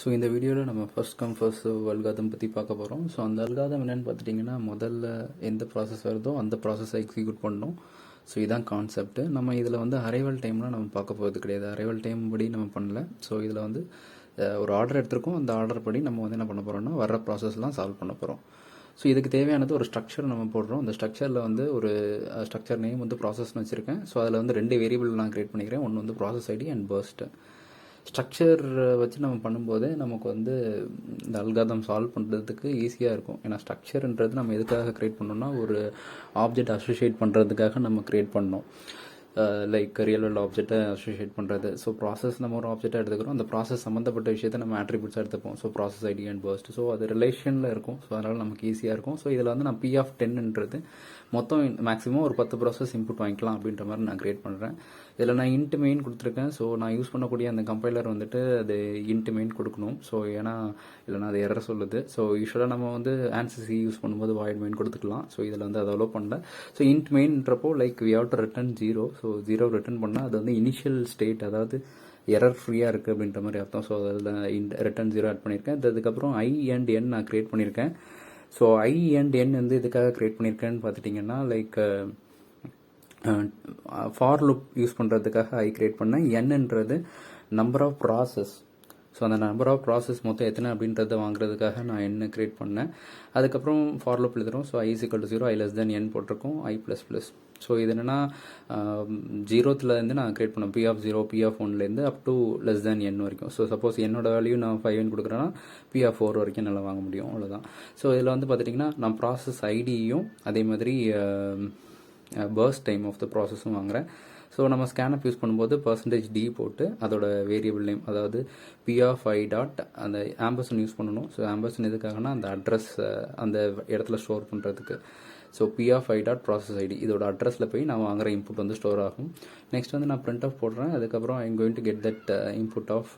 So இந்த வீடியோவில் நம்ம ஃபர்ஸ்ட் கம் ஃபர்ஸ்ட் அல்காதம் பற்றி பார்க்க போகிறோம். ஸோ அந்த அல்காதம் என்னென்னு பார்த்துட்டிங்கன்னா, முதல்ல எந்த ப்ராசஸ் வருதோ அந்த ப்ராசஸை எக்ஸிக்யூட் பண்ணணும். ஸோ இதுதான் கான்செப்ட். நம்ம இதில் வந்து அரைவல் டைம்லாம் நம்ம பார்க்க போகிறது கிடையாது. அரைவல் டைம் படி நம்ம பண்ணல. ஸோ இதில் வந்து ஒரு ஆர்டர் எடுத்திருக்கோம். அந்த ஆர்டர் படி நம்ம வந்து என்ன பண்ண போகிறோம்னா வர்ற ப்ராசஸ்லாம் சால்வ் பண்ண போகிறோம். ஸோ இதுக்கு தேவையானது ஒரு ஸ்ட்ரக்சர் நம்ம போடுறோம். அந்த ஸ்ட்ரக்சரில் வந்து ஒரு ஸ்ட்ரக்சர் நேம் வந்து ப்ராசஸ்னு வச்சுருக்கேன். ஸோ அதில் வந்து 2 வேரியபிள் நான் க்ரியேட் பண்ணிக்கிறேன். ஒன்று வந்து process ID and burst. Structure வச்சு நம்ம பண்ணும்போது நமக்கு வந்து இந்த அல்காதம் சால்வ் பண்ணுறதுக்கு ஈஸியாக இருக்கும். ஏன்னா ஸ்ட்ரக்சர்ன்றது நம்ம எதுக்காக க்ரியேட் பண்ணோம்னா ஒரு ஆப்ஜெக்ட் அசோசியேட் பண்ணுறதுக்காக நம்ம க்ரியேட் பண்ணோம். லைக் ரியல் வேர்ல்டு ஆப்ஜெக்ட்டை அசோசியேட் பண்ணுறது. ஸோ ப்ராசஸ் நம்ம ஒரு ஆப்ஜெக்டாக எடுத்துக்கிறோம். அந்த ப்ராசஸ் சம்மந்தப்பட்ட விஷயத்தை நம்ம ஆட்ரிபியூட்ஸாக எடுத்துப்போம். So process ID and burst. So அது ரிலேஷனில் இருக்கும். ஸோ அதனால் நமக்கு ஈஸியாக இருக்கும். ஸோ இதில் வந்து நான் P(10)ன்றது மொத்தம் மேக்ஸிமம் ஒரு 10 ப்ராசஸ் இன்புட் வாங்கிக்கலாம் அப்படின்ற மாதிரி நான் க்ரியேட் பண்ணுறேன். இதில் நான் இன்ட் மெயின் கொடுத்துருக்கேன். ஸோ நான் யூஸ் பண்ணக்கூடிய அந்த கம்பைலர் வந்துட்டு அது இன்ட் மெயின் கொடுக்கணும். ஸோ ஏன்னா இல்லைனா அது எரர் சொல்லுது. ஸோ யூஸ்வலாக நம்ம வந்து ஆன்சர் யூஸ் பண்ணும்போது வாய்ட் மெயின் கொடுத்துக்கலாம். ஸோ இதில் வந்து அதை அலோ பண்ணல. ஸோ இன்ட் மெயின்றப்போ like we have to return 0. So 0 return பண்ணால் அது வந்து இனிஷியல் ஸ்டேட், அதாவது எரர் ஃப்ரீயாக இருக்குது அப்படின்ற மாதிரி அர்த்தம். ஸோ அதில் ரிட்டர்ன் 0 ஆட் பண்ணியிருக்கேன். அதுக்கப்புறம் I and N நான் க்ரியேட் பண்ணியிருக்கேன். ஸோ I and N வந்து இதுக்காக க்ரியேட் பண்ணியிருக்கேன்னு பார்த்துட்டிங்கன்னா, லைக் ஃபார் லுப் யூஸ் பண்ணுறதுக்காக I க்ரியேட் பண்ணேன். Nன்றது நம்பர் ஆஃப் ப்ராசஸ். ஸோ அந்த நம்பர் ஆஃப் ப்ராசஸ் மொத்தம் எத்தனை அப்படின்றத வாங்குறதுக்காக நான் N க்ரியேட் பண்ணேன். அதுக்கப்புறம் ஃபார் லுப் எழுதுகிறோம். ஸோ I = 0, I<N போட்டிருக்கோம், I++. ஸோ இது என்னென்னா 0லேருந்து நான் க்ரியேட் பண்ணேன். P(0), P(1)லேருந்து அப் டு N வரைக்கும். ஸோ சப்போஸ் என்னோட வேல்யூ நான் 5 கொடுக்குறேன்னா P(4) வரைக்கும் நல்லா வாங்க முடியும். அவ்வளோதான். ஸோ இதில் வந்து பார்த்துட்டிங்கன்னா நான் ப்ராசஸ் ஐடியும் அதே மாதிரி பர்ஸ்ட் டைம் ஆஃப் த ப்ராசஸும் வாங்குகிறேன். ஸோ நம்ம ஸ்கேனப் யூஸ் பண்ணும்போது %d போட்டு அதோட வேரியபிள் நேம், அதாவது P(i) அந்த ஆம்பர்சன் யூஸ் பண்ணணும். ஸோ ஆம்பர்சன் எதுக்காகனா அந்த அட்ரஸ் அந்த இடத்துல ஸ்டோர் பண்ணுறதுக்கு. ஸோ P(i) ப்ராசஸ் ஐடி இதோட அட்ரஸில் போய் நான் வாங்குற இன்புட் வந்து ஸ்டோர் ஆகும். நெக்ஸ்ட் வந்து நான் printf போடுறேன். அதுக்கப்புறம் I am going to get that input of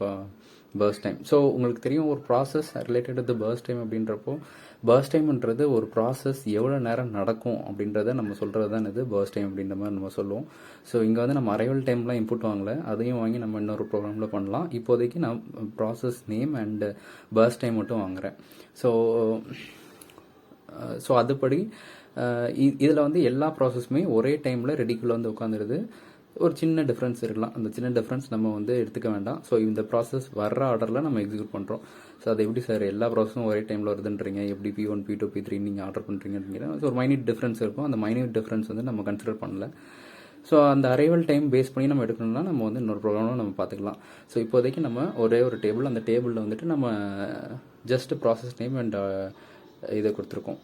burst time. So உங்களுக்கு தெரியும் ஒரு process related to burst time அப்படின்றப்போ பர்ஸ்ட் டைம்ன்றது ஒரு ப்ராசஸ் எவ்வளோ நேரம் நடக்கும் அப்படின்றத நம்ம சொல்கிறது தான் இது பர்ஸ்ட் டைம் அப்படின்ற மாதிரி நம்ம சொல்லுவோம். ஸோ இங்கே வந்து நம்ம அரைவல் டைம்லாம் இன்புட் வாங்கல, அதையும் வாங்கி நம்ம இன்னொரு ப்ரோக்ராமில் பண்ணலாம். இப்போதைக்கு நான் process name and burst time மட்டும் வாங்குகிறேன். ஸோ அதுபடி இதில் வந்து எல்லா ப்ராசஸுமே ஒரே டைமில் ரெடிக்குள்ளே வந்து உட்காந்துருது. ஒரு சின்ன டிஃப்ரென்ஸ் இருக்கலாம். அந்த சின்ன டிஃப்ரென்ஸ் நம்ம வந்து எடுத்துக்க வேண்டாம். ஸோ இந்த ப்ராசஸ் வர்ற ஆர்டரில் நம்ம எக்ஸிக்யூட் பண்ணுறோம். ஸோ அது எப்படி சார் எல்லா ப்ராசஸும் ஒரே டைமில் வருதுன்றீங்க, எப்படி P1, P2, P3 நீங்கள் ஆர்டர் பண்ணுறீங்க அப்படிங்கிற ஸோ ஒரு மைனியூட் டிஃப்ரென்ஸ் இருக்கும். அந்த மைனியூட் டிஃப்ரென்ஸ் வந்து நம்ம கன்சிடர் பண்ணல. ஸோ அந்த அரைவல் டைம் பேஸ் பண்ணி நம்ம எடுக்கணும்னா நம்ம வந்து இன்னொரு ப்ரோக்ராமும் நம்ம பார்த்துக்கலாம். ஸோ இப்போதைக்கு நம்ம ஒரே ஒரு டேபிள், அந்த டேபிளில் வந்துட்டு நம்ம ஜஸ்ட் ப்ராசஸ் நேம் அண்ட் இதை கொடுத்துருக்கோம்,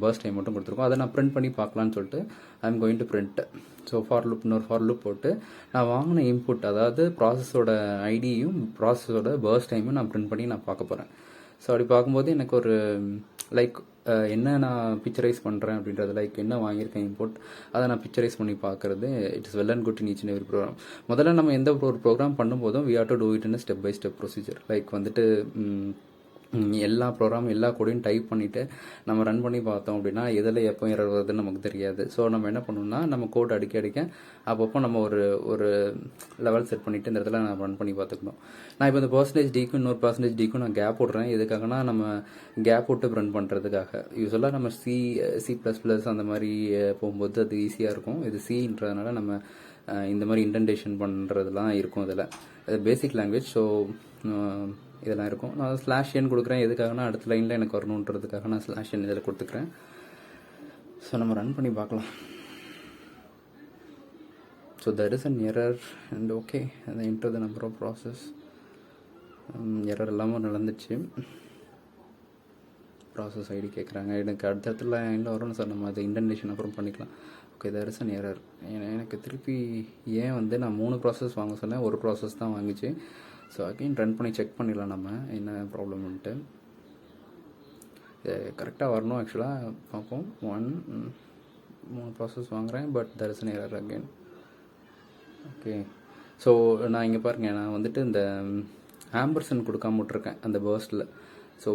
பர்ஸ்ட் டைம் மட்டும் கொடுத்துருக்கோம். அதை நான் பிரிண்ட் பண்ணி பார்க்கலான்னு சொல்லிட்டு ஐ am going to print. So for லுப் இன்னொரு ஃபார் லுப் போட்டு நான் வாங்கின இன்புட், அதாவது ப்ராசஸோட ஐடியும் ப்ராசஸோட பர்ஸ்ட் டைமும் நான் பிரிண்ட் பண்ணி நான் பார்க்க போகிறேன். ஸோ அப்படி பார்க்கும்போது எனக்கு ஒரு லைக் என்ன நான் பிக்சரைஸ் பண்ணுறேன் அப்படின்றது, லைக் என்ன வாங்கியிருக்கேன் இன்புட், அதை நான் பிக்சரைஸ் பண்ணி பார்க்குறது it is well and good in each and every program. முதல்ல நம்ம எந்த ஒரு ப்ரோக்ராம் பண்ணும்போதும் we have to do it in step by step procedure. Like வந்துட்டு எல்லா ப்ரோக்ராம் எல்லா கோடையும் டைப் பண்ணிவிட்டு நம்ம ரன் பண்ணி பார்த்தோம் அப்படின்னா எதில் எப்போ எரர் வருதுன்னு நமக்கு தெரியாது. ஸோ நம்ம என்ன பண்ணணும்னா நம்ம கோட் அடிக்க அப்பப்போ நம்ம ஒரு லெவல் செட் பண்ணிவிட்டு இந்த இடத்துல நான் ரன் பண்ணி பார்த்துக்கணும். நான் இப்போ இந்த %dக்கும் இன்னொரு %dக்கும் நான் கேப் விட்றேன். எதுக்காகனா நம்ம கேப் விட்டு ரன் பண்ணுறதுக்காக. யூஸ்வலாக நம்ம C++ அந்த மாதிரி போகும்போது அது ஈஸியாக இருக்கும். இது Cன்றதுனால நம்ம இந்த மாதிரி இன்டென்டேஷன் பண்ணுறதுலாம் இருக்கும். அதில் பேசிக் லாங்குவேஜ். ஸோ இதெல்லாம் இருக்கும். நான் /n கொடுக்குறேன். எதுக்காகனா அடுத்த லைனில் எனக்கு வரணுன்றதுக்காக நான் /n இதில் கொடுத்துக்கிறேன். ஸோ நம்ம ரன் பண்ணி பார்க்கலாம். So there is an error and okay, enter the number of process. Error இல்லாமல் நடந்துச்சு. ப்ராசஸ் ஐடி கேட்குறாங்க. எனக்கு அடுத்த லைனில் வரணும் சார், நம்ம அதை இன்டென்டேஷன் அப்புறம் பண்ணிக்கலாம். Okay, there is an error. எனக்கு திருப்பி ஏன் வந்து நான் 3 ப்ராசஸ் வாங்க சொன்னேன், ஒரு ப்ராசஸ் தான் வாங்கிச்சு. ஸோ அகெயின் ரன் பண்ணி செக் பண்ணிடலாம் நம்ம என்ன ப்ராப்ளம்ன்ட்டு. கரெக்டாக வரணும். ஆக்சுவலாக பார்ப்போம். 3 ப்ராசஸ் வாங்குகிறேன், but there is an error again. Okay, so நான் இங்கே பாருங்கள், நான் வந்துட்டு இந்த ஆம்பர்சன் கொடுக்காம விட்ருக்கேன் அந்த பர்ஸ்ட்டில். ஸோ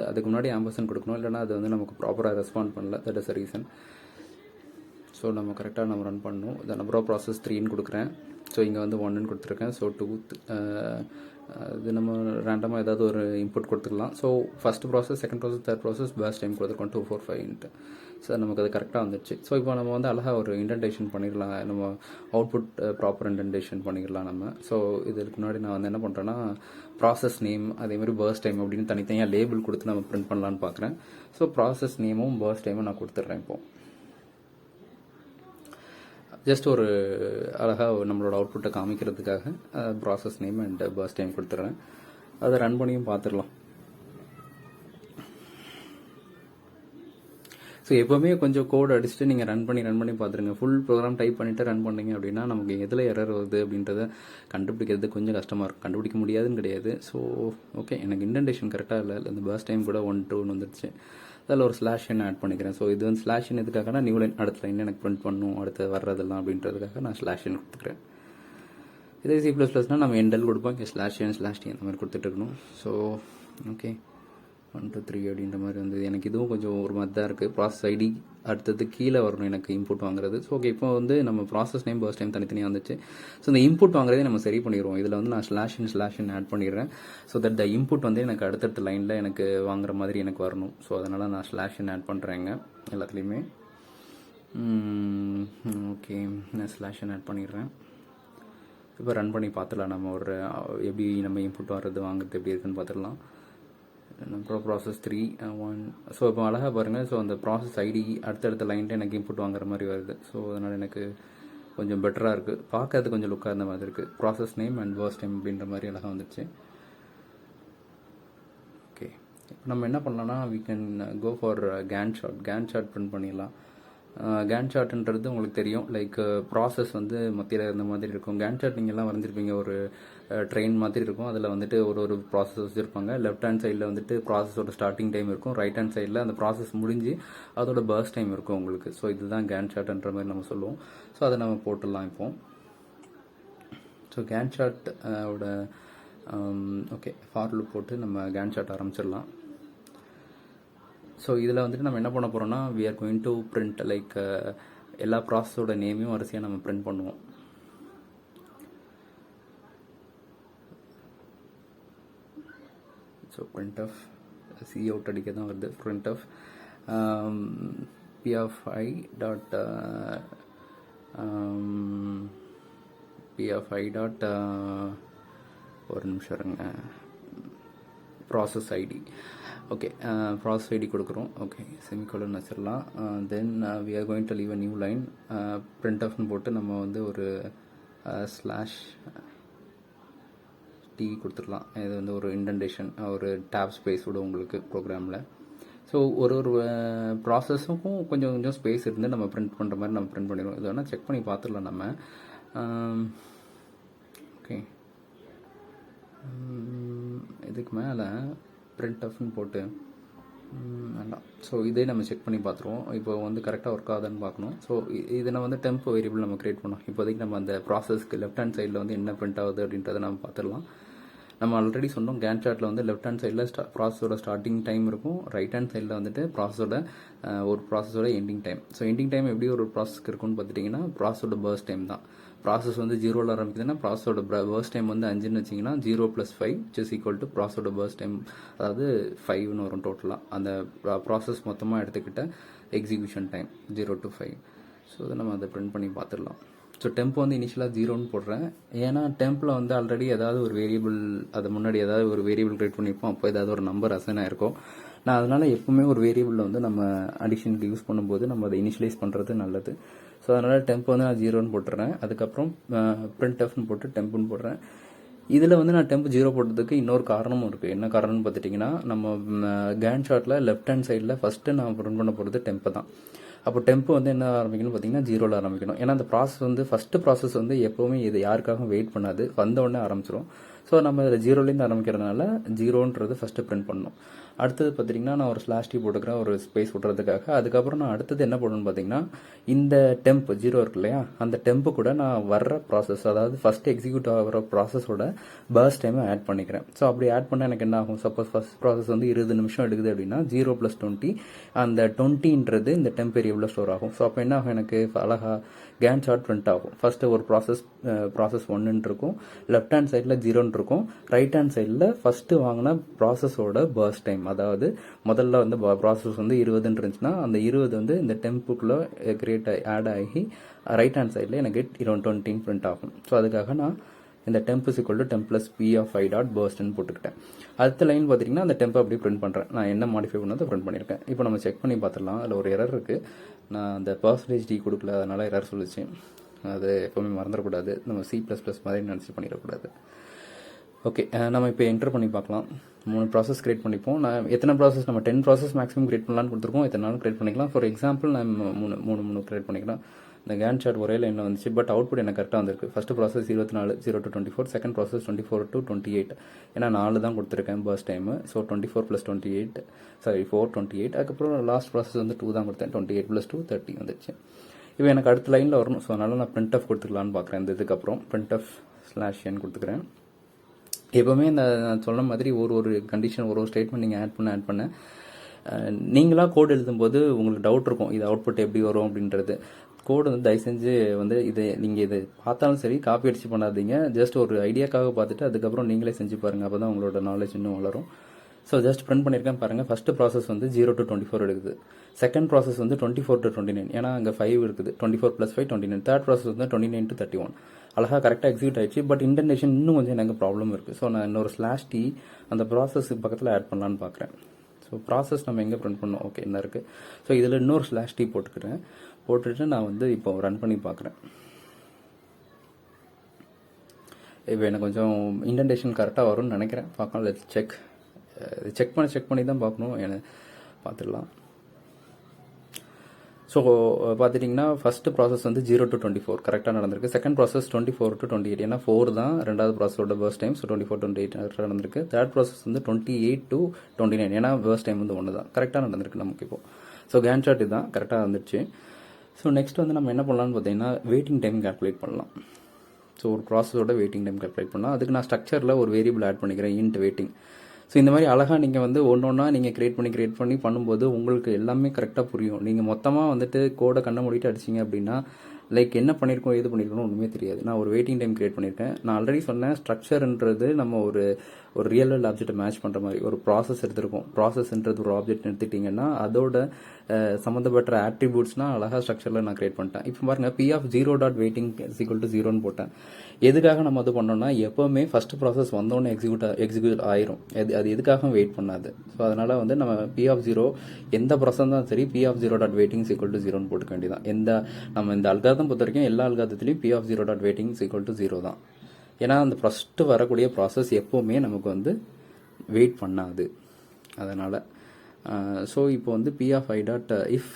அதுக்கு முன்னாடி ஆம்பர்சன் கொடுக்கணும், இல்லைனா அது வந்து நமக்கு ப்ராப்பராக ரெஸ்பாண்ட் பண்ணல. That is a reason. So so நம்ம கரெக்டாக நம்ம ரன் பண்ணணும். இந்த நம்பர் ஆஃப் ப்ராசஸ் 3ன்னு கொடுக்குறேன். ஸோ இங்கே வந்து 1ன்னு கொடுத்துருக்கேன். ஸோ 2 இது நம்ம ரேண்டமாக ஏதாவது ஒரு இன்புட் கொடுத்துக்கலாம். So first process, second process, third process base time கொடுத்துருக்கோம் 2 4 5ன்ட்டு. ஸோ நமக்கு அது கரெக்டாக வந்துடுச்சு. ஸோ இப்போ நம்ம வந்து அழகாக ஒரு இன்டென்டேஷன் பண்ணிடலாம். நம்ம அவுட்புட் ப்ராப்பர் இன்டென்டேஷன் பண்ணிடலாம் நம்ம. ஸோ இதுக்கு முன்னாடி நான் வந்து என்ன பண்ணுறேன்னா ப்ராசஸ் நேம் அதேமாதிரி பர்ஸ் டைம் அப்படின்னு தனித்தனியாக லேபிள் கொடுத்து நம்ம பிரிண்ட் பண்ணலான்னு பார்க்குறேன். ஸோ ப்ராசஸ் நேமும் பர்ஸ் டைமும் நான் கொடுத்துட்றேன். இப்போது ஜஸ்ட் ஒரு அழகாக நம்மளோட அவுட்புட்டை காமிக்கிறதுக்காக process name and burst time கொடுத்துட்றேன். அதை ரன் பண்ணியும் பார்த்துடலாம். ஸோ எப்போவுமே கொஞ்சம் கோட் அடிச்சுட்டு நீங்கள் ரன் பண்ணி பார்த்துருங்க. ஃபுல் ப்ரோக்ராம் டைப் பண்ணிவிட்டு ரன் பண்ணிங்க அப்படின்னா நமக்கு எதில் எரர் வருது அப்படின்றத கண்டுபிடிக்கிறது கொஞ்சம் கஷ்டமாக இருக்கும். கண்டுபிடிக்க முடியாதுன்னு கிடையாது. ஸோ ஓகே, எனக்கு இன்டென்டேஷன் கரெக்டாக இல்லை. இந்த பர்ஸ் டைம் கூட 1 2 வந்துடுச்சு. அதில் ஒரு ஸ்லாஷ் என் ஆட் பண்ணிக்கிறேன். ஸோ இது வந்து ஸ்லாஷ் என் எதுக்காகனா நியூ லைன் அடுத்த லைன் எனக்கு பிரிண்ட் பண்ணணும், அடுத்து வர்றதெல்லாம் அப்படின்றதுக்காக நான் ஸ்லாஷ் என் கொடுத்துக்கிறேன். இதே C++னா நம்ம எண்டல் கொடுப்போம். இங்கே ஸ்லாஷ் என் ஸ்லாஷ் டி அந்த மாதிரி கொடுத்துட்டு இருக்கணும். ஸோ ஓகே 1 2 3 அப்படின்ற மாதிரி வந்து எனக்கு இதுவும் கொஞ்சம் ஒரு மாதிரி தான் இருக்குது. ப்ராசஸ் ஐடி அடுத்தது கீழே வரணும் எனக்கு இன்புட் வாங்குறது. ஸோ ஓகே, இப்போ வந்து நம்ம ப்ராசஸ் நேம் பர்ஸ் டைம் தனித்தனியாக வந்துச்சு. ஸோ இந்த இன்புட் வாங்குறதே நம்ம சரி பண்ணிடுவோம். இதில் வந்து நான் ஸ்லாஷ் இன் ஆட் பண்ணிடுறேன். ஸோ தட் த இன்புட் வந்து எனக்கு அடுத்தடுத்த லைனில் எனக்கு வாங்குற மாதிரி எனக்கு வரணும். ஸோ அதனால் நான் ஸ்லாஷ் இன் ஆட் பண்ணுறேங்க எல்லாத்துலேயுமே. ஓகே, நான் ஸ்லாஷ் இன் ஆட் பண்ணிடுறேன். இப்போ ரன் பண்ணி பார்த்துடலாம். நம்ம ஒரு எப்படி நம்ம இன்புட் வர்றது வாங்குறது எப்படி இருக்குன்னு பார்த்துடலாம். Number of process 3 1. ஸோ இப்போ அழகாக பாருங்கள். ஸோ அந்த ப்ராசஸ் ஐடி அடுத்தடுத்த லைன்ட்டு எனக்கு இன்புட் வாங்குற மாதிரி வருது. ஸோ அதனால் எனக்கு கொஞ்சம் பெட்டராக இருக்குது. பார்க்கறது கொஞ்சம் லுக்காக இருந்த மாதிரி இருக்குது. Process name and burst time அப்படின்ற மாதிரி அழகாக வந்துச்சு. ஓகே, இப்போ நம்ம என்ன பண்ணலாம்னா we can go for Gantt chart print பண்ணிடலாம். கேன் சார்ட்ன்றது உங்களுக்கு தெரியும். லைக் ப்ராசஸ் வந்து மத்தியில் இருந்த மாதிரி இருக்கும். கேன் சார்ட் நீங்கள்லாம் வரைஞ்சிருப்பீங்க. ஒரு ட்ரெயின் மாதிரி இருக்கும். அதில் வந்துட்டு ஒரு ப்ராசஸ் வச்சுருப்பாங்க. லெஃப்ட் ஹேண்ட் சைடில் வந்துட்டு ப்ராசஸோட ஸ்டார்டிங் டைம் இருக்கும். ரைட் ஹேண்ட் சைடில் அந்த ப்ராசஸ் முடிஞ்சு அதோட பர்ஸ் டைம் இருக்கும் உங்களுக்கு. ஸோ இதுதான் கேன் சார்ட்ன்ற மாதிரி நம்ம சொல்லுவோம். ஸோ அதை நம்ம போட்டுடலாம் இப்போ. ஸோ கேன் சார்ட் ஓட ஓகே ஃபார் லூப் போட்டு நம்ம கேன் சார்ட் ஆரம்பிச்சிடலாம். ஸோ இதில் வந்துட்டு நம்ம என்ன பண்ண போகிறோம்னா we are going to print like எல்லா ப்ராசஸோட நேமையும் வரிசையாக நம்ம பிரிண்ட் பண்ணுவோம். So printf cout அடிக்க தான் வருது. Printf p of i dot ஒரு நிமிஷம் இருங்க. Process ID okay, process ID கொடுக்குறோம். ஓகே, செமிகோலன் வச்சிடலாம். Then we are going to leave a new line. பிரிண்ட் ஆஃப்னு போட்டு நம்ம வந்து ஒரு ஸ்லாஷ் டி கொடுத்துடலாம். இது வந்து ஒரு இன்டென்டேஷன், ஒரு டேப் ஸ்பேஸ் விடும் உங்களுக்கு ப்ரோக்ராமில். ஸோ ஒரு ப்ராசஸுக்கும் கொஞ்சம் கொஞ்சம் ஸ்பேஸ் இருந்து நம்ம பிரிண்ட் பண்ணுற மாதிரி நம்ம பிரிண்ட் பண்ணிடுவோம். இது வேணால் செக் பண்ணி பார்த்துடலாம் நம்ம. ஓகே, இதுக்கு மேலே பிரிண்ட் ஆஃப்னு போட்டு வேண்டாம். ஸோ இதே நம்ம செக் பண்ணி பார்த்துருவோம். இப்போ வந்து கரெக்டாக ஒர்க் ஆகுதுன்னு பார்க்கணும். ஸோ இதை நம்ம வந்து டெம்ப் வேரியபிள் நம்ம கிரியேட் பண்ணோம். இப்போதைக்கு நம்ம அந்த ப்ராசஸ்க்கு லெஃப்ட் ஹேண்ட் சைடில் வந்து என்ன பிரிண்ட் ஆகுது அப்படின்றத நம்ம பார்த்துடலாம். நம்ம ஆல்ரெடி சொன்னோம் கேன் சார்ட்டில் வந்து லெஃப்ட் ஹேண்ட் சைடில் ப்ராசஸோட ஸ்டார்டிங் டைம் இருக்கும். ரைட் ஹேண்ட் சைடில் வந்துட்டு ஒரு ப்ராசஸோட ending time. So ending time எப்படி ஒரு ப்ராசஸ்க்கு இருக்குன்னு பார்த்துட்டிங்கன்னா ப்ராசஸோட பர்ஸ் டைம் தான். ப்ராசஸ் வந்து 0ல் ஆரம்பிக்குதுன்னா ப்ராசஸோட பர்ஸ் டைம் வந்து 5ன்னு வச்சிங்கன்னா 0 + 5 இஸ் ஈக்குவல் டு ப்ராசஸோட பர்ஸ் டைம், அதாவது 5ன்னு வரும் டோட்டலாக. அந்த ப்ராசஸ் மொத்தமாக எடுத்துக்கிட்ட எக்ஸிக்யூஷன் டைம் 0 to 5. ஸோ அதை நம்ம அதை பிரிண்ட் பண்ணி பார்த்துடலாம். ஸோ டெம்ப் வந்து இனிஷியலாக 0ன்னு போடுறேன். ஏன்னா டெம்பில் வந்து ஆல்ரெடி ஏதாவது ஒரு வேரியபிள், அது முன்னாடி ஏதாவது ஒரு வேரியபிள் கிரியேட் பண்ணியிருப்போம். அப்போ ஏதாவது ஒரு நம்பர் அசைன் ஆயிருக்கும். நான் அதனால் எப்பவுமே ஒரு வேரியபிளில் வந்து நம்ம அடிஷனுக்கு யூஸ் பண்ணும்போது நம்ம அதை இனிஷியலைஸ் பண்ணுறது நல்லது. ஸோ அதனால் டெம்ப் வந்து நான் 0ன்னு போட்டுறேன். அதுக்கப்புறம் பிரிண்ட் எஃப்னு போட்டு டெம்ப்னு போடுறேன். இதில் வந்து நான் டெம்ப் 0 போட்டதுக்கு இன்னொரு காரணமும் இருக்குது. என்ன காரணம்னு பார்த்துட்டிங்கன்னா நம்ம கேன் சார்ட்டில் லெஃப்ட் ஹேண்ட் சைடில் ஃபஸ்ட்டு நான் பிரிண்ட் பண்ண போகிறது டெம்ப் தான். அப்போ டெம்ப் வந்து என்ன ஆரம்பிக்கணும்னு பார்த்தீங்கன்னா 0ல் ஆரம்பிக்கணும். ஏன்னா அந்த ப்ராசஸ் வந்து ஃபஸ்ட்டு ப்ராசஸ் வந்து எப்போவுமே இது யாருக்காகவும் வெயிட் பண்ணாது, வந்த உடனே ஆரம்பிச்சிடும். ஸோ நம்ம இதில் 0லேருந்து ஆரம்பிக்கிறதுனால 0ன்றது ஃபஸ்ட்டு பிரிண்ட் பண்ணணும். அடுத்தது பார்த்தீங்கன்னா நான் ஒரு ஸ்லாஷ் டி போட்டுக்கிறேன் ஒரு ஸ்பேஸ் விட்றதுக்காக. அதுக்கப்புறம் நான் அடுத்தது என்ன பண்ணணும்னு பார்த்தீங்கன்னா இந்த டெம்ப் 0 இருக்கு இல்லையா, அந்த டெம்ப்பு கூட நான் வர்ற ப்ராசஸ், அதாவது ஃபர்ஸ்ட் எக்ஸிக்யூட் ஆகிற ப்ராசஸோட பர்ஸ்ட் டைமை ஆட் பண்ணிக்கிறேன். ஸோ அப்படி ஆட் பண்ணால் எனக்கு என்ன ஆகும், சப்போஸ் ஃபர்ஸ்ட் ப்ராசஸ் வந்து 20 நிமிஷம் எடுக்குது அப்படின்னா 0 + 20, அந்த 20ன்றது இந்த டெம்ப் வேரியபிளில் ஸ்டோர் ஆகும். ஸோ அப்போ என்ன ஆகும், எனக்கு அழகாக கேன் சார்ட் பிரிண்ட் ஆகும். ஃபர்ஸ்ட் ஒரு ப்ராசஸ் 1 இருக்கும், லெஃப்ட் ஹேண்ட் சைடில் 0 இருக்கும், ரைட் ஹேண்ட் சைடில் ஃபர்ஸ்ட் வாங்கின ப்ராசஸோட பர்ஸ்ட் டைம். அதாவது முதல்ல வந்து ப்ராசஸ் வந்து 20 இருந்துச்சுன்னா அந்த 20 வந்து இந்த டெம்புக்குள்ளே ஆட் ஆகி ரைட் ஹேண்ட் சைடில் எனக்கு 20 பிரிண்ட் ஆகும். ஸோ அதுக்காக நான் இந்த temp = temp + p of i dot burst ன்னு போட்டுக்கிட்டேன். அடுத்த லைன் பார்த்தீங்கன்னா அந்த டெம்பை அப்படியே பிரிண்ட் பண்ணுறேன். நான் என்ன மாடிஃபை பண்ணதை பிரிண்ட் பண்ணியிருக்கேன். இப்போ நம்ம செக் பண்ணி பார்த்துடலாம். அதில் ஒரு எரர் இருக்குது. நான் அந்த %d கொடுக்கல, அதனால் எரர் சொல்லிச்சு. அது எப்போவுமே மறந்துடக்கூடாது. நம்ம C++ மாதிரி நினச்சி பண்ணிடக்கூடாது. ஓகே, நம்ம இப்போ என்டர் பண்ணி பார்க்கலாம். 3 ப்ராசஸ் கிரியேட் பண்ணிப்போம். நான் எத்தனை ப்ராசஸ், நம்ம 10 ப்ராசஸ் மேக்ஸிமம் கிரியேட் பண்ணலான்னு கொடுத்துருக்கோம். எத்தனை நாளும் கிரியேட் பண்ணிக்கலாம். ஃபார் எக்ஸாம்பிள் நான் 3 கிரியேட் பண்ணிக்கலாம். இந்த கேன் சார்ட் ஒரே லைனில் வந்துச்சு, பட் அவுட்புட் எனக்கு கரெக்டாக வந்திருக்கு. First process 24 0 to 24, second process 24 to 28. ஏன்னா 4 தான் கொடுத்துருக்கேன் பர்ஸ்ட் டைமு. ஸோ 24 + 28 4 28. அதுக்கப்புறம் லாஸ்ட் ப்ராசஸ் வந்து 2 தான் கொடுத்தேன். 28 + 2 30 வந்துச்சு. இப்போ எனக்கு அடுத்த லைனில் வரணும். ஸோ அதனால் நான் printf கொடுத்துக்கலான்னு பார்க்குறேன். இந்த இதுக்கப்புறம் printf/n கொடுத்துக்கிறேன். எப்போவுமே இந்த நான் சொன்ன மாதிரி ஒரு கண்டிஷன், ஒரு ஸ்டேட்மெண்ட் நீங்கள் ஆட் பண்ண நீங்களாக கோட் எழுதும்போது உங்களுக்கு டவுட் இருக்கும், இது அவுட்புட் எப்படி வரும் அப்படின்றது. கோடு வந்து தயவு செஞ்சு வந்து நீங்கள் இது பார்த்தாலும் சரி காப்பி அடிச்சு பண்ணாதீங்க. ஜஸ்ட் ஒரு ஐடியாக்காக பார்த்துட்டு அதுக்கப்புறம் நீங்களே செஞ்சு பாருங்கள். அப்போ தான் உங்களோட நாலேஜ் இன்னும் வளரும். ஸோ ஜஸ்ட் பிரிண்ட் பண்ணியிருக்கேன் பாருங்கள். ஃபர்ஸ்ட் ப்ராசஸ் வந்து 0 to 24 எடுக்குது. செகண்ட் ப்ராசஸ் வந்து 24 to 29, ஏன்னா அங்கே 5 இருக்குது. 24 + 5 29. தேர்ட் ப்ராசஸ் வந்து 29 to 31. அழகாக கரெக்டாக எக்ஸிக்யூட் ஆயிடுச்சு. பட் இன்டென்டேஷன் இன்னும் கொஞ்சம் எனக்கு ப்ராப்ளம் இருக்குது. ஸோ நான் இன்னொரு /t அந்த ப்ராசஸ் பக்கத்தில் ஆட் பண்ணலான்னு பார்க்குறேன். ஸோ ப்ராசஸ் நம்ம எங்கே பிரிண்ட் பண்ணோம், ஓகே என்ன இருக்குது. ஸோ இதில் இன்னொரு /t போட்டுட்டு நான் வந்து இப்போ ரன் பண்ணி பார்க்குறேன். இப்போ எனக்கு கொஞ்சம் இன்டென்டேஷன் கரெக்டாக வரும்னு நினைக்கிறேன். பார்க்கலாம், லெட்ஸ் செக் பண்ணி தான் பார்க்கணும். எனக்கு பார்த்துடலாம். ஸோ பார்த்துட்டிங்கன்னா ஃபர்ஸ்ட் ப்ராசஸ் வந்து 0 to 24 கரெக்டாக நடந்திருக்கு. செகண்ட் ப்ராசஸ் 24 to 28, ஏன்னா 4 தான் ரெண்டாவது ப்ராசஸோட பர்ஸ்ட் டைம். ஸோ 24 to 28 கரெக்டாக நடந்திருக்கு. தேர்ட் ப்ராசஸ் வந்து 28 to 29, ஏன்னா பர்ஸ்ட் டைம் வந்து 1 தான் கரெக்டாக நடந்திருக்கு நமக்கு இப்போ. ஸோ கேன் சார்ட் இதுதான் கரெக்டாக வந்துடுச்சு. ஸோ நெக்ஸ்ட் வந்து நம்ம என்ன பண்ணலாம்னு பார்த்தீங்கன்னா வெயிட்டிங் டைம் கால்குலேட் பண்ணலாம். ஸோ ஒரு ப்ராசஸோட வெயிட்டிங் டைம் கால்குலேட் பண்ணலாம். அதுக்கு நான் ஸ்ட்ரக்சரில் ஒரு வேரியபிள் ஆட் பண்ணிக்கிறேன், இன்ட் வெயிட்டிங். ஸோ இந்த மாதிரி அழகாக நீங்கள் வந்து ஒன்றா நீங்கள் கிரியேட் பண்ணி பண்ணும்போது உங்களுக்கு எல்லாமே கரெக்டாக புரியும். நீங்கள் மொத்தமாக வந்துட்டு கோடை கண்ணை மூடிட்டு அடிச்சிங்க அப்படின்னா லைக் என்ன பண்ணியிருக்கோம் எது பண்ணியிருக்கணும் ஒன்றுமே தெரியாது. நான் ஒரு வெயிட்டிங் டைம் கிரியேட் பண்ணியிருக்கேன். நான் ஆல்ரெடி சொன்னேன், ஸ்ட்ரக்சர்ன்றது நம்ம ஒரு ரியல் வேர்ல்ட் ஆப்ஜெக்ட்டை மேட்ச் பண்ணுற மாதிரி ஒரு ப்ராசஸ் எடுத்திருக்கோம். ப்ராசஸ்ன்றது ஒரு ஆப்ஜெக்ட் எடுத்துட்டிங்கன்னா அதோட சம்மந்தப்பட்ட ஆட்ரிபியூட்ஸ்னால் அழகாக ஸ்ட்ரக்சரில் நான் கிரியேட் பண்ணிட்டேன். இப்போ பாருங்கள், p(0.waiting) = 0ன்னு போட்டேன். எதுக்காக நம்ம அது பண்ணோம்னா எப்போவுமே ஃபர்ஸ்ட் ப்ராசஸ் வந்தோடனே எக்ஸிக்யூட் ஆயிரும். அது எதுக்காக வெயிட் பண்ணாது. ஸோ அதனால் வந்து நம்ம p(0) எந்த ப்ராசஸ் தான் சரி p(0.waiting) = 0ன்னு போட்டுக்க வேண்டியதான். நம்ம இந்த அல்காரிதம் பொறுத்த வரைக்கும் எல்லா அல்காரிதத்துலையும் p(0.waiting) = 0 தான். ஏன்னா அந்த ஃபர்ஸ்ட் வரக்கூடிய ப்ராசஸ் எப்போவுமே நமக்கு வந்து வெயிட் பண்ணாது. அதனால் ஸோ இப்போ வந்து p(i.if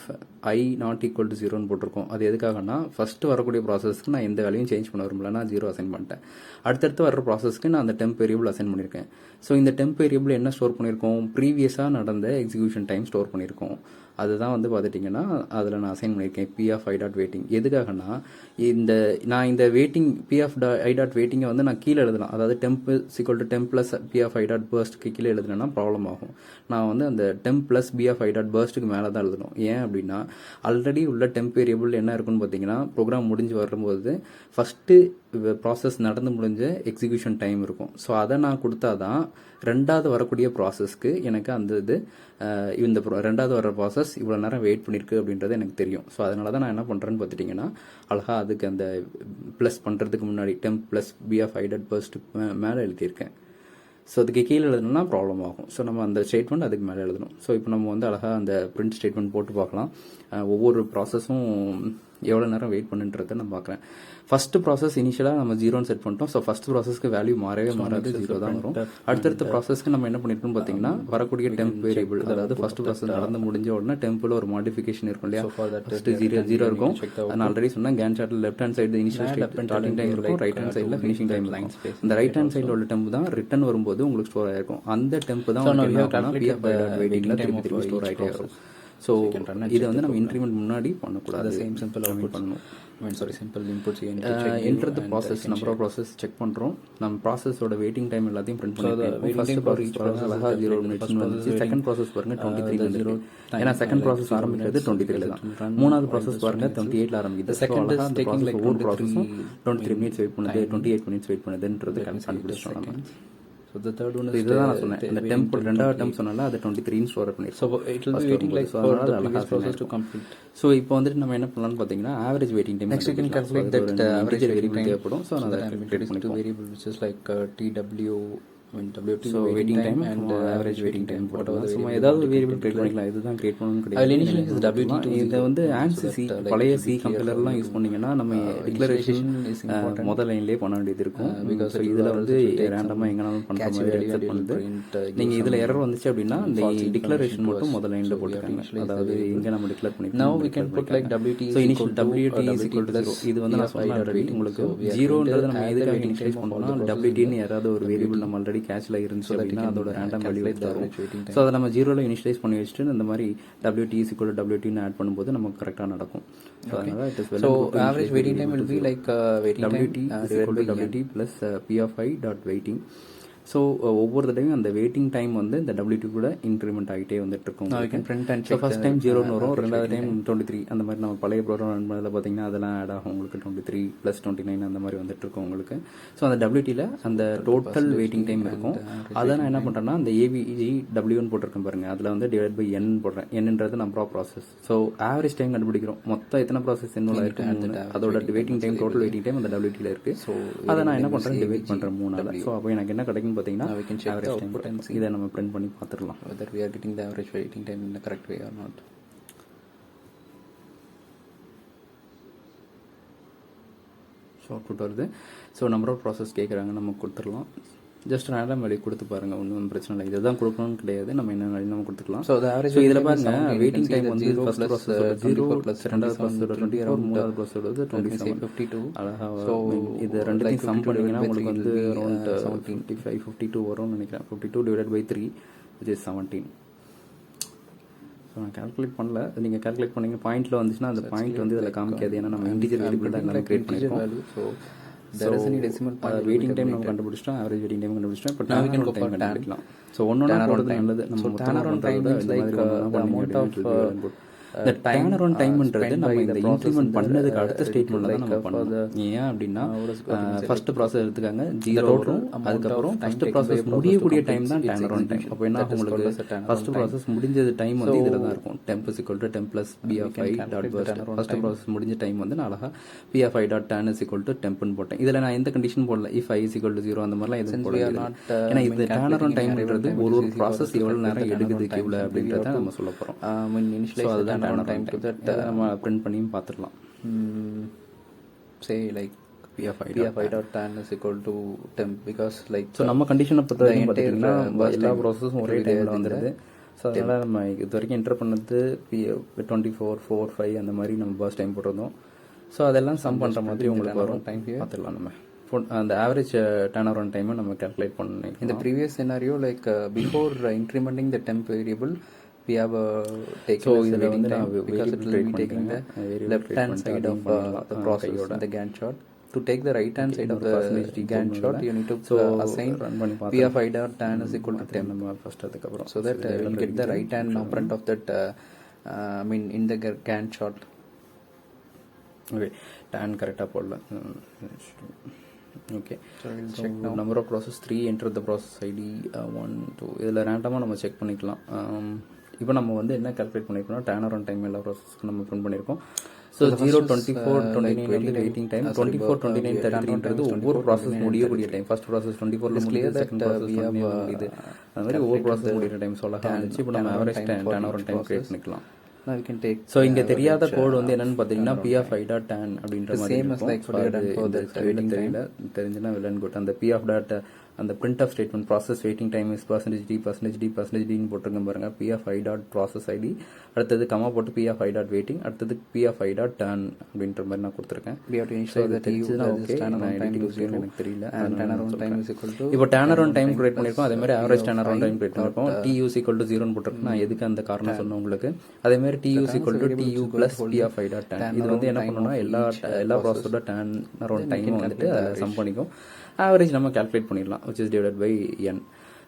i not equal to 0ன்னு போட்டிருக்கோம். அது எதுக்காகனா ஃபர்ஸ்ட் வரக்கூடிய ப்ராசஸ்க்கு நான் எந்த வேலையும் சேஞ்ச் பண்ண விரும்பல, நான் 0 அசைன் பண்ணிட்டேன். அடுத்தடுத்து வர ப்ராசஸ்க்கு நான் அந்த டெம்ப் வேரியபிள் அசைன் பண்ணியிருக்கேன். ஸோ இந்த டெம்ப் வேரியபிள் என்ன ஸ்டோர் பண்ணியிருக்கோம், ப்ரீவியஸாக நடந்த எக்ஸிக்யூஷன் டைம் ஸ்டோர் பண்ணியிருக்கோம். அதுதான் வந்து பார்த்துட்டிங்கன்னா அதில் நான் அசைன் பண்ணியிருக்கேன் p(i.waiting). எதுக்காகனா நான் இந்த வெயிட்டிங் p(i.waiting) வந்து நான் கீழே எழுதலாம். அதாவது temp = temp + p(i.burst)க்கு கீழே எழுதுனா ப்ராப்ளம் ஆகும். நான் வந்து அந்த temp + p(i.burst)க்கு மேலே தான் எழுதணும். ஏன் அப்படின்னா ஆல்ரெடி உள்ள டெம்ப் வேரியபிள் என்ன இருக்குன்னு பார்த்தீங்கன்னா ப்ரோக்ராம் முடிஞ்சு வரும்போது ஃபர்ஸ்ட்டு ப்ராசஸ் நடந்து முடிஞ்ச எக்ஸிக்யூஷன் டைம் இருக்கும். ஸோ அதை நான் கொடுத்தாதான் ரெண்டாவது வரக்கூடிய ப்ராசஸ்க்கு எனக்கு அந்த இந்த ரெண்டாவது வர ப்ராசஸ் இவ்வளோ நேரம் வெயிட் பண்ணியிருக்கு அப்படின்றது எனக்கு தெரியும். ஸோ அதனால தான் நான் என்ன பண்ணுறேன்னு பார்த்துட்டிங்கன்னா அழகாக அதுக்கு அந்த ப்ளஸ் பண்ணுறதுக்கு முன்னாடி temp + p(i.burst) மேலே எழுதியிருக்கேன். ஸோ அதுக்கு கீழே எழுதணும்னா ப்ராப்ளம் ஆகும். ஸோ நம்ம அந்த ஸ்டேட்மெண்ட் அதுக்கு மேலே எழுதணும். ஸோ இப்போ நம்ம வந்து அழகாக அந்த பிரிண்ட் ஸ்டேட்மெண்ட் போட்டு பார்க்கலாம். ஒவ்வொரு ப்ராசஸும் எவ்வளோ நேரம் வெயிட் பண்ணுன்றதை நான் பார்க்குறேன். ஃபர்ஸ்ட் ப்ராசஸ் இனிஷியலாக நம்ம 0ன்னு செட் பண்ணிட்டோம். ஸோ ஃபர்ஸ்ட் ப்ராசஸ்க்கு வேல்யூ மாறவே மாறாது, 0 தான் வரும். அடுத்தடுத்த ப்ராசஸ்க்கு நம்ம என்ன பண்ணிருக்கோம்னு பார்த்தீங்கன்னா வரக்கூடிய டெம்ப் வேரியபிள், அதாவது ஃபர்ஸ்ட் ப்ராசஸ் நடந்து முடிஞ்ச உடனே டெம்பில் ஒரு மாடிஃபிகேஷன் இருக்கும் இல்லையா, ஃபர்ஸ்ட் 0 இருக்கும். நான் ஆல்ரெடி சொன்னேன் கேன் சார்ட்டில் left hand side initial starting time இருக்கும், ரைட் ஹேண்ட் சைடில் ஃபினிஷிங் டைம் லைன். இந்த ரைட் ஹேண்ட் சைடில் உள்ள டெம்ப் தான் ரிட்டர்ன் வரும்போது உங்களுக்கு ஸ்டோர் ஆயிருக்கும். அந்த டெம்ப் தான் வெயிட்டிங்ல திருப்பி ஸ்டோர் ஆகிட்டே வரும். ஸோ இதை வந்து நம்ம இன்க்ரிமெண்ட் முன்னாடி பண்ணக்கூடாது, சேம் சிம்பிள் அவுட்புட் பண்ணணும். Simple inputs enter the process, number of process check பண்ணுறோம். நம்ம ப்ராசஸோட வெயிட்டிங் டைம் எல்லாத்தையும் பிரிண்ட் பண்ணிருக்கோம். ஃபர்ஸ்ட் ப்ராசஸ் அழகாக 0 மினிட்ஸ் வந்துச்சு. செகண்ட் ப்ராசஸ் பாருங்க 23 வந்துருக்கு, ஏன்னா செகண்ட் ப்ராசஸ் ஆரம்பிக்கிறது 23 தான். மூணாவது ப்ராசஸ் பாருங்க 28 ஆரம்பிக்குது. செகண்ட் ஒவ்வொரு ப்ராசஸும் 23 மினிட்ஸ் வெயிட் பண்ணுது, 28 மினிட்ஸ் வெயிட் பண்ணுதுன்றது கண்டுபிடிச்சோம் நம்ம. So the third one is இதுதான் நான் சொன்னேன், இந்த டெம்ப் ரெண்டாவது டெம்ப் சொன்னால அது 23 ஸ்டோர் பண்ணி. So it will be waiting like for the previous process to complete. So இப்போ வந்துட்டு நம்ம என்ன பண்ணலாம்னு பாத்தீங்கன்னா average waiting time. Next you can calculate that average variable தேவைப்படும். So நான் அதை calculate பண்ணிக்கலாம். Variable which is like TW WT, so waiting time and average waiting time whatever. So ஏதாவது வேரியபிள் கிரியேட் பண்ணிக்கலாம், இதுதான் கிரியேட் பண்ணனும் கிடையாது. I initially is WT. இத வந்து ANSI பழைய C கம்பைலர்லாம் யூஸ் பண்ணீங்கன்னா நம்ம டிக்ளரேஷன் முதல் லைன்லயே பண்ண வேண்டியது இருக்கும். பிகாஸ் இதுல வந்து ரேண்டமா எங்கனாலும் பண்ற மாதிரி அக்செப்ட் பண்ணுது. நீங்க இதுல எரர் வந்துச்சு அப்படினா இந்த டிக்ளரேஷன் மட்டும் முதல் லைன்ல போட்டுருங்க, அதாவது எங்க நம்ம டிக்ளேர் பண்ணிக்கலாம். Now we can put like WT. So initial WT is equal to 0. இது வந்து நான் சொன்ன ஆல்ரெடி உங்களுக்கு 0ன்றது நம்ம எதுக்காக இனிஷியலைஸ் பண்றோம்னா WT ன்னு யாராவது ஒரு வேரியபிள் நம்ம ஆல்ரெடி கேஷ்ல இருந்துச்சு அப்படின்னா அதோட ரேண்டம் வேல்யூ வரும். ஸோ அதை நம்ம 0ல இனிஷியலைஸ் பண்ணி வச்சுட்டு இந்த மாதிரி WT is equal to WT ன்னு ஆட் பண்ணும்போது நமக்கு கரெக்டாக நடக்கும். ஸோ அதனால it is well. So average waiting time will be like waiting WT is equal to WT plus P of I dot waiting. So ஒவ்வொரு தடவையும் அந்த வெயிட்டிங் டைம் வந்து இந்த WT கூட இன்க்ரிமெண்ட் ஆகிட்டே வந்துட்டு இருக்கும். ஸோ ஃபர்ஸ்ட் டைம் 0ன்னு வரும், ரெண்டாவது டைம் 23 அந்த மாதிரி நம்ம பழைய ப்ரோக்ராம் ரன் பண்ணதில் பார்த்தீங்கன்னா அதெல்லாம் ஆட் ஆகும் உங்களுக்கு 23 + 29 அந்த மாதிரி வந்துட்டு இருக்கும் உங்களுக்கு. ஸோ அந்த WTல அந்த டோட்டல் வெயிட்டிங் டைம் இருக்கும். அதை நான் என்ன பண்ணுறேன்னா அந்த AVGWன்னு போட்டிருக்கேன் பாருங்க, அதில் வந்து டிவைட் பை N போடுறேன். Nன்றது number of process. So average time கண்டுபிடிக்கிறோம், மொத்தம் எத்தனை ப்ராசஸ் என்னோட இருக்கு, அதோட waiting time total waiting time அந்த WTல இருக்கு. ஸோ அதை நான் என்ன பண்ணுறேன் டிவைட் பண்ணுறேன் 3ஆல. ஸோ அப்போ எனக்கு என்ன கிடைக்கும் பார்த்தீங்கன்னா we can check the output and see. இதை நம்ம print பண்ணி பார்த்துடலாம் whether we are getting the average waiting time in the correct way or not. So output வருது. ஸோ நம்பர் ஆஃப் ப்ராசஸ் கேட்குறாங்க, நம்ம கொடுத்துடலாம். ஜஸ்ட் ரேண்டம் வேல்யூ கொடுத்து பாருங்க, ஒன்றும் பிரச்சனை இல்லை. இதுதான் கொடுக்கணும்னு கிடையாது, நம்ம என்ன வேல்யூ நம்ம கொடுத்துக்கலாம். ஸோ ஆவரேஜ் இதில் பாருங்க வெயிட்டிங் டைம் வந்து ஃபர்ஸ்ட் ப்ராசஸ் 0 + ரெண்டாவது ப்ராசஸோட 24, மூணாவது ப்ராசஸோட 27 52 அழகாக. ஸோ இது ரெண்டுத்தையும் சம் பண்ணிங்கன்னா உங்களுக்கு வந்து அரௌண்ட் 55 52 வரும்னு நினைக்கிறேன். 52 divided by 3 which is 17. So நான் கால்குலேட் பண்ணல, நீங்கள் கால்குலேட் பண்ணீங்க பாயிண்ட்ல வந்துச்சுன்னா அந்த பாயிண்ட் வந்து இதில் காமிக்காது, ஏன்னா நம்ம இன்டிஜர் வேரியபிள் தான் எல்லாமே கிரியேட் பண்ணிருக்கோம். So there is any decimal point waiting time நம்ம கண்டுபிடிச்சிட்டோம், ஆவரேஜ் வெயிட்டிங் டைம் கண்டுபிடிச்சிட்டோம். But now we can go for கண்டுபிடிக்கலாம். ஸோ ஒன்னொன்னா போறது நல்லது. நம்ம turnaround time is like the amount of the turnaround timeன்றது நம்ம இந்த இன்க்ரிமெண்ட் பண்ணதுக்கு அடுத்த ஸ்டேட்மென்ட்ல தான் நம்ம பண்ணணும். ஏன் அப்படின்னா ஃபர்ஸ்ட் ப்ராசஸ் எடுத்துக்காங்க 0 வரும், அதுக்கப்புறம் ஃபர்ஸ்ட் ப்ராசஸ் முடியக்கூடிய டைம் தான் turnaround time. அப்போ என்ன உங்களுக்கு ஃபர்ஸ்ட் ப்ராசஸ் முடிஞ்சது டைம் வந்து இதுல தான் இருக்கும். temp is equal to temp plus b of i dot burst. First process முடிஞ்ச டைம் வந்து நான் அழகா p of i dot tan is equal to temp ன்னு போட்டேன். இதுல நான் எந்த கண்டிஷன் போடல, if i is equal to 0 அந்த மாதிரிலாம் எதுவும் போடல. ஏன்னா இது turnaround timeன்றது ஒரு ப்ராசஸ் எவ்வளவு நேரம் எடுக்குது கியூல அப்படின்றத நம்ம சொல்ல போறோம். ஸோ அதுதான் time to that நம்ம print பண்ணியும் பார்த்துடலாம். say like p of i dot tan is equal to temp because like so நம்ம கண்டிஷனை பொறுத்தவரைக்கும் பார்த்தீங்கன்னா எல்லா ப்ராசஸும் ஒரே டைம்ல வந்துடுது. ஸோ அதனால நம்ம இது வரைக்கும் என்டர் பண்ணது 24 4 5 அந்த மாதிரி நம்ம பர்ஸ்ட் டைம் போட்டிருந்தோம். ஸோ அதெல்லாம் சம் பண்ற மாதிரி உங்களுக்கு வரும். டைம் பார்த்துடலாம் நம்ம அந்த ஆவரேஜ் turnaround டைமை நம்ம கால்குலேட் பண்ணணும். இந்த previous scenario like before incrementing the temp variable we have taken so the waiting time because it will be taking the left hand side of the process the Gantt chart. To take the right hand side of the Gantt chart you need to assign p of i dot tan is equal to temp first adukaprom, so that we will get the right hand operand of that I mean in the Gantt chart. Okay, tan correct போடல. Okay, so number of process 3 enter the process ID 1 2 இதில் ரேண்டமாக நம்ம check பண்ணிக்கலாம். இப்போ நம்ம வந்து என்ன calculate பண்ணிருக்கோம், turnaround டைம் எல்லா ப்ராசஸ்க்கு நம்ம பிரிண்ட் பண்ணியிருக்கோம். ஸோ 0 24 29 வந்து வெயிட்டிங் டைம், 24 29 33ன்றது ஒவ்வொரு ப்ராசஸ் முடியக்கூடிய டைம். ஃபர்ஸ்ட் ப்ராசஸ் 24ல முடியுது, செகண்ட் ப்ராசஸ் முடியுது, அந்த மாதிரி ஒவ்வொரு ப்ராசஸ் முடிகிற டைம் சொல்ல இருந்துச்சு. இப்போ நம்ம ஆவரேஜ் turnaround டைம் கிரியேட் பண்ணிக்கலாம். Now we can take so இங்கே தெரியாத கோடு வந்து என்னன்னு பார்த்தீங்கன்னா பிஎஃப் ஐ டாட் டேன் அப்படின்ற மாதிரி same as like what you have done for the waiting time. தெரிஞ்சுன்னா வெல் குட். அந்த பிஎஃப் டாட் அந்த print of statement process waiting time is %d போட்டிருக்கேன் பாருங்க. PF I dot process ID, அடுத்தது comma போட்டு PF I dot waiting, அடுத்தது PF I dot tan அப்படின்ற மாதிரி நான் கொடுத்துருக்கேன். எனக்கு தெரியல. இப்போ டேனர் ஆன் டைம் கிரியேட் பண்ணிருக்கோம், அதே மாதிரி ஆவரேஜ் டேனர் ஆன் டைம் கிரியேட் பண்ணிருக்கோம். TU = 0 போட்டிருக்கேன். நான் எதுக்கு அந்த காரணம் சொன்னேன் உங்களுக்கு. அதே மாதிரி TU = TU + PF I dot tan. இது வந்து என்ன பண்ணணும்னா எல்லா ப்ராசஸோட டேனர் ஆன் டைமும் வந்துட்டு அதை சம் பண்ணிக்கும். ஆவரேஜ் நம்ம கால்குலேட் பண்ணிடலாம், which is divided by n,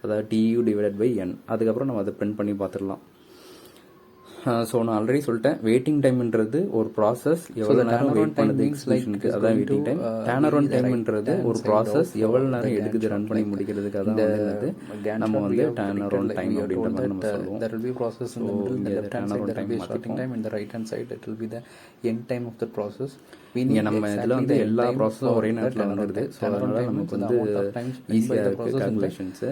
அதாவது TU / n. அதுக்கப்புறம் நம்ம அதை பிரிண்ட் பண்ணி பார்த்துடலாம். ஸோ நான் ஆல்ரெடி சொல்லிட்டேன், வெயிட்டிங் டைம்ன்றது ஒரு ப்ராசஸ் எவ்வளோ நேரம் வெயிட் பண்ணுது எக்ஸிகியூஷனுக்கு, அதான் வெயிட்டிங் டைம். டேனர் ஆன் டைம்ன்றது ஒரு ப்ராசஸ் எவ்வளோ நேரம் எடுக்குது ரன் பண்ணி முடிக்கிறதுக்கு, அதான் வந்து நம்ம வந்து டேனர் ஆன் டைம் அப்படின்ற மாதிரி நம்ம சொல்லுவோம். There will be process in the middle, the left hand side there will be starting time, in the right hand side it will be the end time of the process. இங்கே நம்ம இதில் வந்து எல்லா ப்ராசஸும் ஒரே நேரத்தில் வந்துடுது. ஸோ அதனால நமக்கு வந்து ஈஸியாக இருக்குது கால்குலேஷன்ஸு.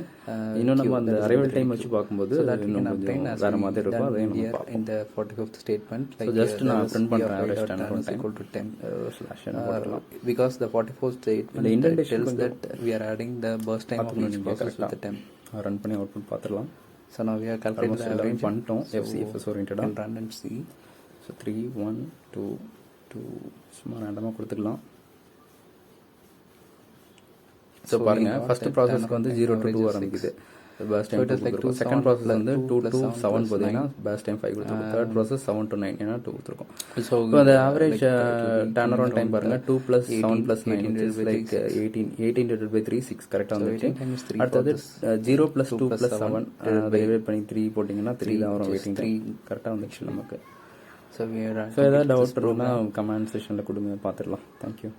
இன்னும் நம்ம அந்த அரைவல் டைம் வச்சு பார்க்கும்போது இன்னும் கொஞ்சம் வேறு மாதிரி இருக்கும். அதையும் நம்ம பார்ப்போம். In the 45th statement, like just நான் print பண்றேன் average turnaround time equal to 10 because the 44th statement tells that we are adding the burst time of each process with the temp. Run பண்ணி output பார்த்துடலாம். So now we are calculating the average பண்ணிட்டோம். FCFS ஓரியன்டடா run and see. So 3 1 2 2 சும்மா ரேண்டமா கொடுத்துக்கலாம். So பாருங்க, first ப்ராசஸ்க்கு வந்து 0 to 2 ஆரம்பிக்குது. Base time கொடுத்துருக்கோம். செகண்ட் ப்ராசஸ் வந்து 2 to 7 பார்த்தீங்கன்னா பேஸ் டைம் 5 கொடுத்துருக்கோம். தேர்ட் ப்ராசஸ் 7 to 9 ஏன்னா 2 கொடுத்துருக்கோம். ஸோ அந்த ஆவரேஜ் டர்னர் ஆன் டைம் பாருங்க 2 + 7 + 9 இஸ் லைக் 18 divided by 3 6 கரெக்டாக வந்துருச்சு. அடுத்தது 0 + 2 + 7 டிவைட் பண்ணி 3 போட்டிங்கன்னா 3 தான் வரும். வெயிட்டிங் 3 கரெக்டாக வந்துச்சு நமக்கு. ஸோ ஏதாவது டவுட் இருந்தால் கமெண்ட் செக்ஷனில் கொடுங்க, பார்த்துடலாம். தேங்க்யூ.